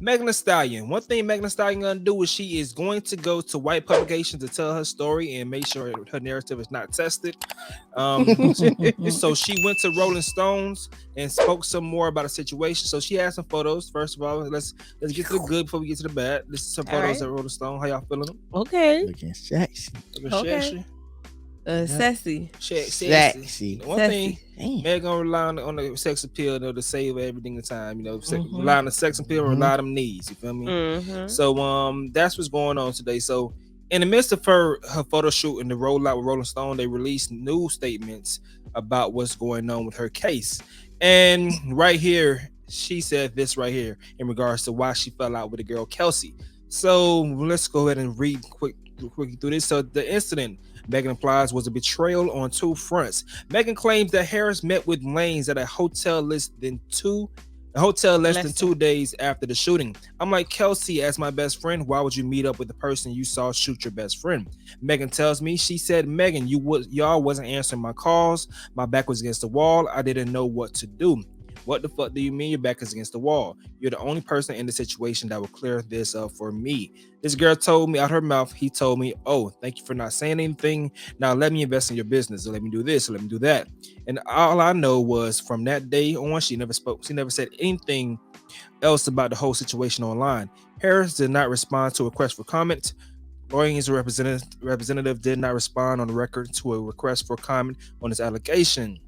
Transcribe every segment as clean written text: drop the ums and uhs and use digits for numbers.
Megan Thee Stallion. One thing Megan Thee Stallion gonna do is she is going to go to white publications to tell her story and make sure her narrative is not tested. So she went to Rolling Stones and spoke some more about the situation. So she had some photos. First of all, let's get to the good before we get to the bad. This is some photos at Rolling Stone. How y'all feeling? Okay. Looking sexy. Okay. Sassy. Sexy. One thing, Meg gonna rely on the sex appeal, to save everything in time. Rely on the sex appeal, rely on them needs. You feel me? So that's what's going on today. So in the midst of her photo shoot and the rollout with Rolling Stone, they released news statements about what's going on with her case. And right here, she said this right here in regards to why she fell out with the girl Kelsey. So let's go ahead and read quickly through this. So the incident Megan implies was a betrayal on two fronts. Megan claims that Harris met with Lanez at a hotel less than 2 days after the shooting. I'm like, Kelsey, as my best friend, why would you meet up with the person you saw shoot your best friend? Megan tells me, she said, Megan, y'all wasn't answering my calls. My back was against the wall. I didn't know what to do. What the fuck do you mean your back is against the wall? You're the only person in the situation that will clear this up for me. This girl told me out her mouth, he told me, oh, thank you for not saying anything. Now let me invest in your business. Let me do this. Let me do that. And all I know was from that day on, she never spoke. She never said anything else about the whole situation online. Harris did not respond to a request for comment. Lawyer's representative did not respond on the record to a request for comment on this allegation.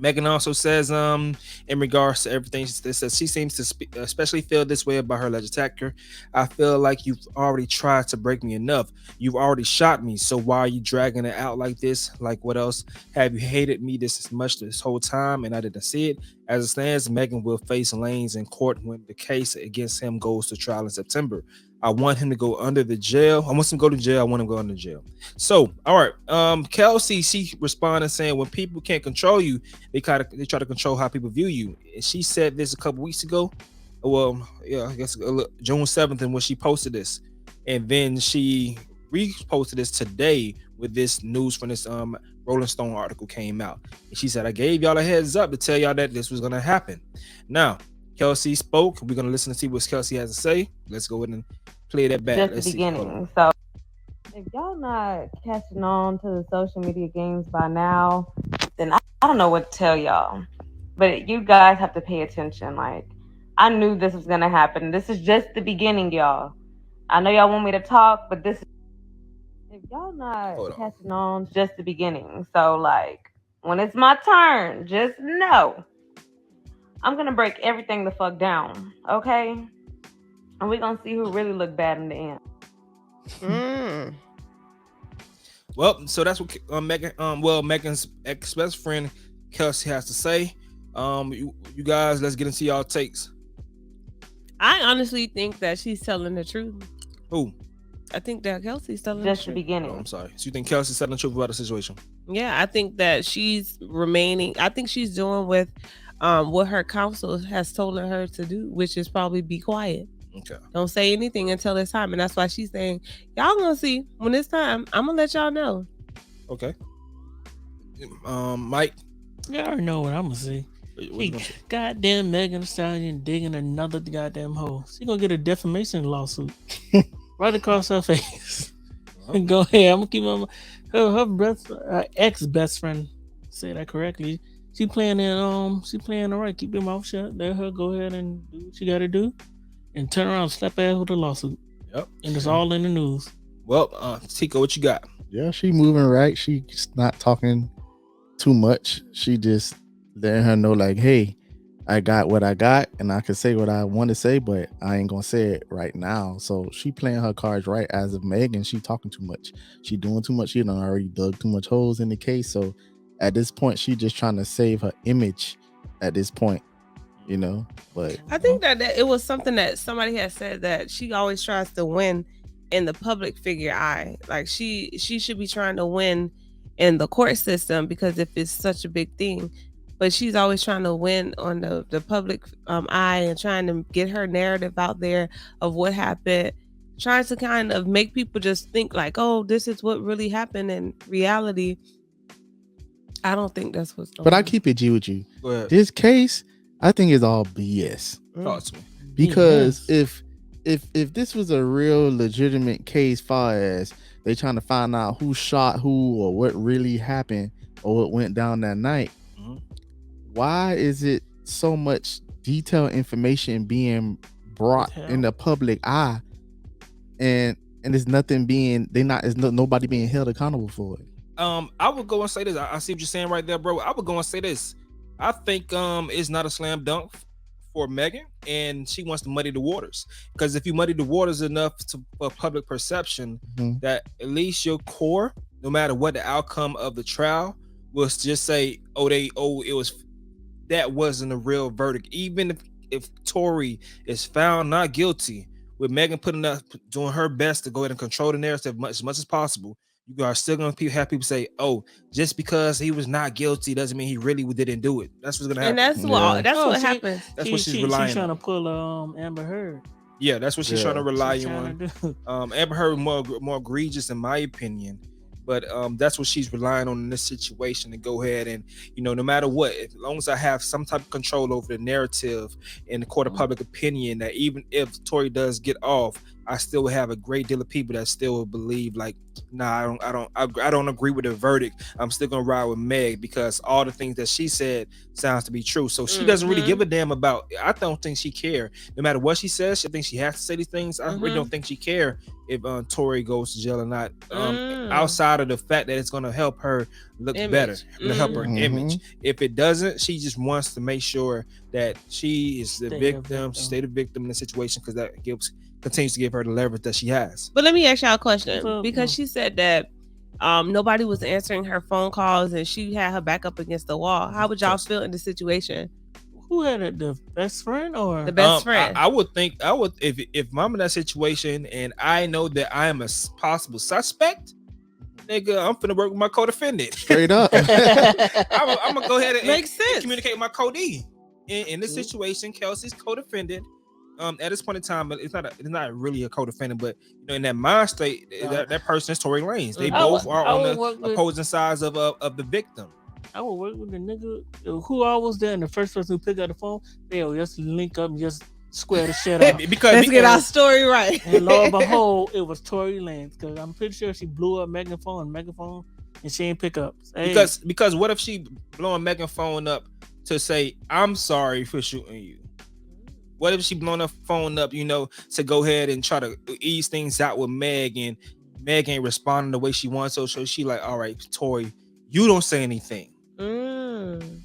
Megan also says, in regards to everything, she says she seems to especially feel this way about her alleged attacker. I feel like you've already tried to break me enough. You've already shot me. So why are you dragging it out like this? Like, what else? Have you hated me this much this whole time and I didn't see it? As it stands, Megan will face Lanez in court when the case against him goes to trial in September. I want him to go under the jail. I want him to go to jail. I want him to go under jail. So, all right. Kelsey, she responded saying, when people can't control you, they try to control how people view you. And she said this a couple weeks ago. Well, yeah, I guess June 7th, and when she posted this. And then she reposted this today with this news from this Rolling Stone article came out. And she said, I gave y'all a heads up to tell y'all that this was going to happen. Now, Kelsey spoke. We're going to listen to see what Kelsey has to say. Let's go ahead and play that back. Just the beginning. So if y'all not catching on to the social media games by now, then I don't know what to tell y'all. But you guys have to pay attention. Like, I knew this was going to happen. This is just the beginning, y'all. I know y'all want me to talk, but this is... If y'all not catching on, just the beginning. So, like, when it's my turn, just know I'm going to break everything the fuck down, okay? And we're going to see who really look bad in the end. Well, so that's what Megan's ex-best friend Kelsey has to say. You guys, let's get into y'all takes. I honestly think that she's telling the truth. Who? I think that Kelsey's telling just the the beginning. I'm sorry. So you think Kelsey's telling the truth about the situation? Yeah, I think that she's remaining. I think she's doing with what her counsel has told her to do, which is probably be quiet. Okay. Don't say anything until it's time. And that's why she's saying, y'all gonna see when it's time. I'm gonna let y'all know. Okay. Mike? Yeah, I already know what I'm gonna see. Goddamn Megan Thee Stallion digging another goddamn hole. She gonna get a defamation lawsuit right across her face. Go ahead. I'm gonna keep on her ex best friend. Say that correctly. She playing it. She playing all right. Keep your mouth shut. Let her go ahead and do what you got to do, and turn around, and slap ass with a lawsuit. Yep. And it's all in the news. Well, Tico, what you got? Yeah, she moving right. She's not talking too much. She just letting her know, like, hey, I got what I got, and I can say what I want to say, but I ain't gonna say it right now. So she playing her cards right. As of Megan, she talking too much. She doing too much. She done already dug too much holes in the case. So at this point, she just trying to save her image. At this point, But I think that it was something that somebody had said, that she always tries to win in the public figure eye. Like she should be trying to win in the court system, because if it's such a big thing. But she's always trying to win on the public eye and trying to get her narrative out there of what happened, trying to kind of make people just think like, oh, this is what really happened in reality. I don't think that's what's going on. But I keep it G with you. This case, I think, is all BS. Talk to me. Because if this was a real legitimate case, far as they trying to find out who shot who or what really happened or what went down that night, why is it so much detailed information being brought in the public eye, and there's nothing being nobody being held accountable for it? I would go and say this. I see what you're saying right there, bro. I would go and say this. I think it's not a slam dunk for Megan, and she wants to muddy the waters. Because if you muddy the waters enough for public perception, that at least your core, no matter what the outcome of the trial, will just say, that wasn't a real verdict. Even if Tory is found not guilty, with Megan doing her best to go ahead and control the narrative as much as possible, you are still going to have people say, "Oh, just because he was not guilty doesn't mean he really didn't do it." That's what's going to happen. And that's what happens. That's what she's relying on. She's trying to pull Amber Heard. Yeah, that's what she's trying to rely on. Amber Heard more egregious in my opinion. But that's what she's relying on in this situation, to go ahead and, no matter what, as long as I have some type of control over the narrative in the court of public opinion, that even if Tory does get off, I still have a great deal of people that still believe like, nah, I don't agree with the verdict. I'm still gonna ride with Meg because all the things that she said sounds to be true. So she doesn't really give a damn about. I don't think she care. No matter what she says, she thinks she has to say these things. I really don't think she care if Tory goes to jail or not. Outside of the fact that it's gonna help her look better, help her image. If it doesn't, she just wants to make sure that she is the victim. She stay the victim in the situation because that continues to give her the leverage that she has. But let me ask y'all a question, because she said that nobody was answering her phone calls and she had her back up against the wall. How would y'all feel in the situation? Who had it? The best friend or the best friend? I would think if I'm in that situation and I know that I am a possible suspect, nigga, I'm finna work with my co-defendant. Straight up. I'm gonna go ahead and communicate with my co-D. In this situation, Kelsey's co-defendant. At this point in time, it's not really a co-defendant, but in that mind state, that person is Tory Lanez. They both are on the opposing sides of the victim. I would work with the nigga who I was there, and the first person who picked up the phone, they'll just link up and just square the shit out. Let's get our story right. And lo and behold, it was Tory Lanez, because I'm pretty sure she blew up Megan's phone, and she ain't pick up. Hey. Because what if she blowing Megan's phone up to say, "I'm sorry for shooting you"? What if she blowing her phone up, to go ahead and try to ease things out with Meg, and Meg ain't responding the way she wants? So she like, all right, Tory, you don't say anything.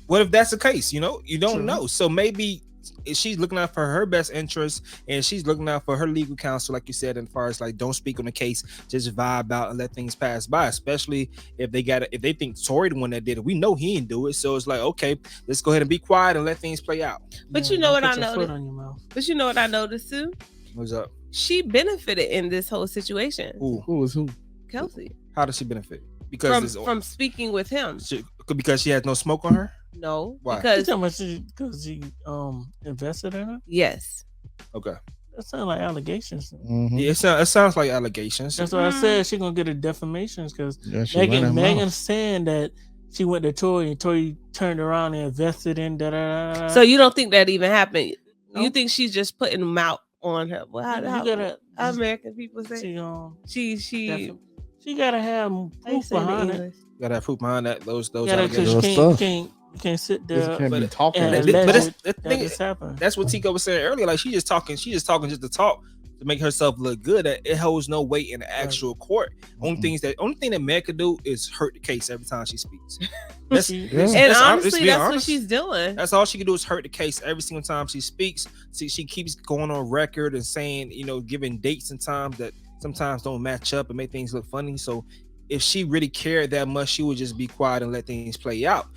What if that's the case? You don't know. So maybe she's looking out for her best interest, and she's looking out for her legal counsel, like you said, as far as like, don't speak on the case, just vibe out and let things pass by. Especially if they think Tory the one that did it. We know he didn't do it, so it's like, okay, let's go ahead and be quiet and let things play out. But you know what I noticed? But you know what I noticed too? What's up? She benefited in this whole situation. Who was who? Kelsey. How does she benefit? Because from speaking with him. Because she has no smoke on her? No. Why? Because she invested in her? Yes. Okay. That sounds like allegations. Yeah, it sounds like allegations. That's what I said. She's gonna get a defamation because Megan's saying that she went to Tory and Tory turned around and invested in da. So you don't think that even happened? No? You think she's just putting them out on her? Well, how American people say she gotta have proof behind it. You gotta have proof behind that. Those you can't sit there. You can't be talking. That's what Tico was saying earlier. Like she's just talking just to talk, to make herself look good. It holds no weight in the actual court. Only thing that Meg could do is hurt the case every time she speaks. Honestly, that's what she's doing. That's all she can do is hurt the case every single time she speaks. She keeps going on record and saying, giving dates and times that sometimes don't match up and make things look funny. So if she really cared that much, she would just be quiet and let things play out.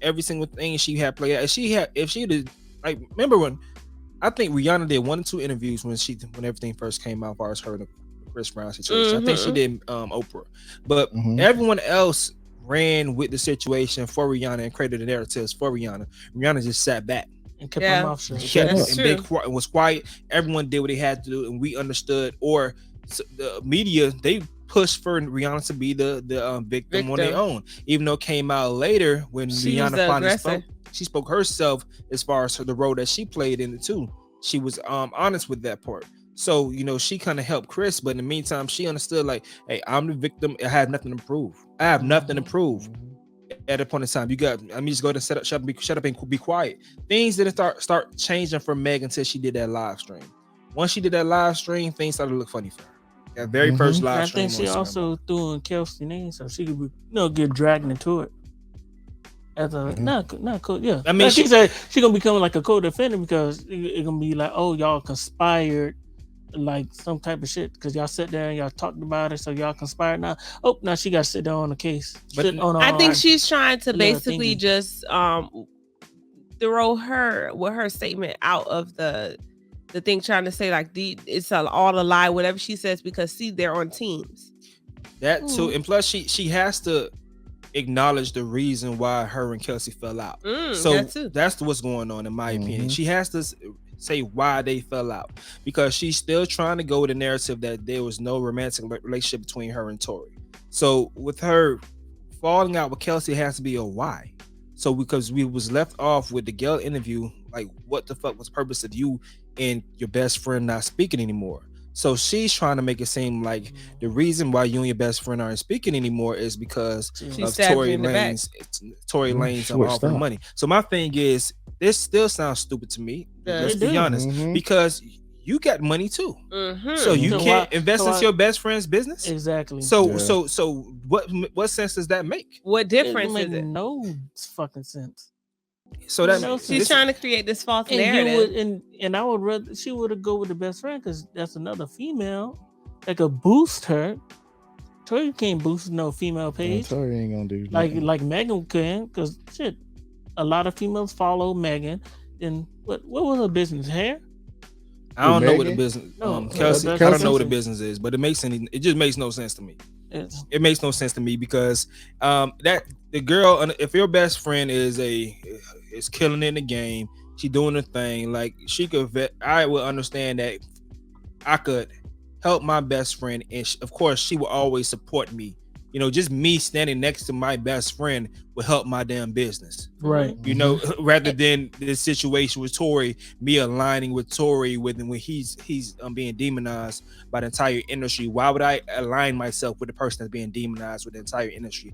Every single thing she had play out. If she did, like, remember when I think Rihanna did 1 or 2 interviews when everything first came out, as far as her and the Chris Brown situation. I think she did Oprah, but everyone else ran with the situation for Rihanna and created the narratives for Rihanna. Rihanna just sat back and kept her mouth shut. And was quiet. Everyone did what they had to do, and we understood. Or the media, they pushed for Rihanna to be the victim on their own, even though it came out later when Rihanna finally spoke. She spoke herself as far as the role that she played in it too. she was honest with that part. So she kind of helped Chris, but in the meantime, she understood like, hey, I'm the victim. I have nothing to prove. I have nothing to prove. At a point in time, just go to shut up and be quiet. Things didn't start changing for Meg until she did that live stream. Once she did that live stream, things started to look funny for her. That very first live stream. I think she also threw in Kelsey name so she could be, get dragged into it. As a not cool, yeah. I mean, she said she's gonna become like a co-defendant because it's gonna be like, oh, y'all conspired, like some type of shit because y'all sat there and y'all talked about it, so y'all conspired. Now she got to sit down on the case. But I think she's trying to basically just throw her with her statement out of the thing, trying to say like it's all a lie, whatever she says, because see, they're on teams. That too, and plus she has to acknowledge the reason why her and Kelsey fell out. So that's what's going on in my opinion. She has to say why they fell out because she's still trying to go with the narrative that there was no romantic relationship between her and Tory. So with her falling out with Kelsey, it has to be a why. So because we was left off with the Gayle interview, like what the fuck was the purpose of you and your best friend not speaking anymore? So she's trying to make it seem like the reason why you and your best friend aren't speaking anymore is because of Tory Lanez. Tory Lanez offering money. So my thing is, this still sounds stupid to me. Let's be honest, because you got money too, so you can't invest into your best friend's business. Exactly. So what sense does that make? What difference is it? No fucking sense. So that she's trying to create this false narrative, and I would rather she would have go with the best friend because that's another female that could boost her. Tory can't boost no female page. Tory ain't gonna do like Megan can because shit, a lot of females follow Megan. And what was her business? Hair? I don't know what the business. Kelsey, I don't know what the business is, but it just makes no sense to me. It makes no sense to me because that the girl, if your best friend is killing in the game, she doing her thing, like she could I would understand that I could help my best friend, and of course she will always support me. Just me standing next to my best friend will help my damn business. Right. Rather than the situation with Tory, me aligning with Tory when he's being demonized by the entire industry. Why would I align myself with the person that's being demonized with the entire industry?